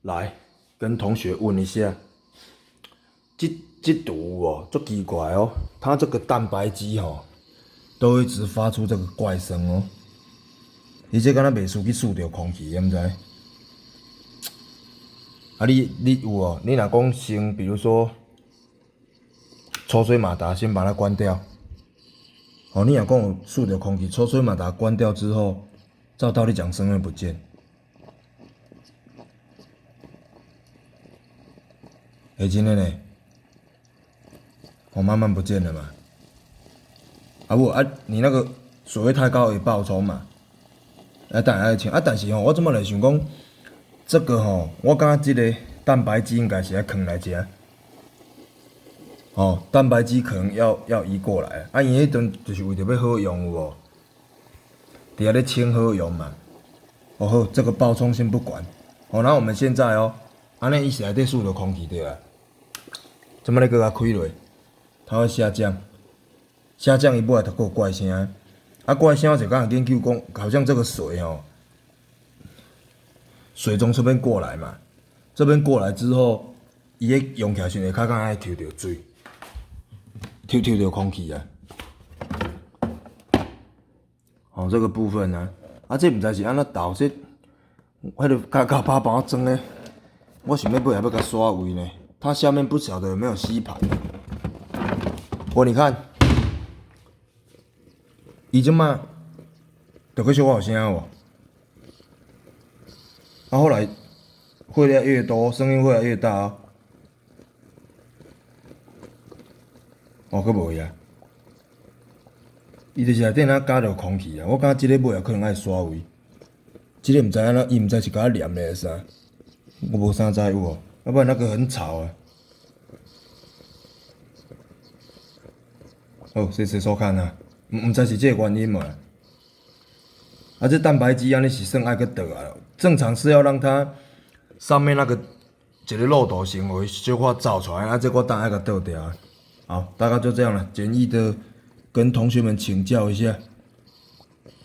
来跟同学问一下，这图哦，足奇怪哦，它这个蛋白机哦，都一直发出这个怪声哦，而且敢若袂输去触着空气，你毋知？啊你有哦？你若讲先，比如说抽水马达先把它关掉，哦，你若讲有触着空气，抽水马达关掉之后，照道理讲声会不见。真的呢，慢慢不见了嘛。你那个水位太高会爆冲嘛。当然爱清。但是我怎么来想讲，这个我感觉这个蛋白质应该是要藏来吃。蛋白质可能要移过来。因迄阵就是为着要好用有无？伫遐咧清好用嘛。好，这个爆冲先不管。然后我们现在安尼伊是内底输着空气对啊。怎么咧搁甲开落？它会下降，下降一步来就有怪声。怪声我就刚才研究讲，好像这个水水从这边过来嘛，这边过来之后，伊咧用起来时会较敢爱抽着水，抽着空气啊。这个部分呢，这毋知是安怎导这，迄个甲拍帮我装咧，我想要尾要甲刷位呢，它下面不晓得有没有吸盘。你看，伊即马就搁小可有声哦。后来会越来越多，声音越来越大搁无去啊。伊就是内底若加着空气啊，我感觉即个尾可能爱刷位。即个毋知安怎，伊毋知是甲我念咧啥，我无啥知有无？要不然那个很吵啊。试试看啊，毋知是这个原因嘛？这蛋白质安尼是算爱去倒啊，正常是要让它上面那个一个漏斗行为小可造出来，这我等下甲倒掉。好，大概就这样了，简易的跟同学们请教一下。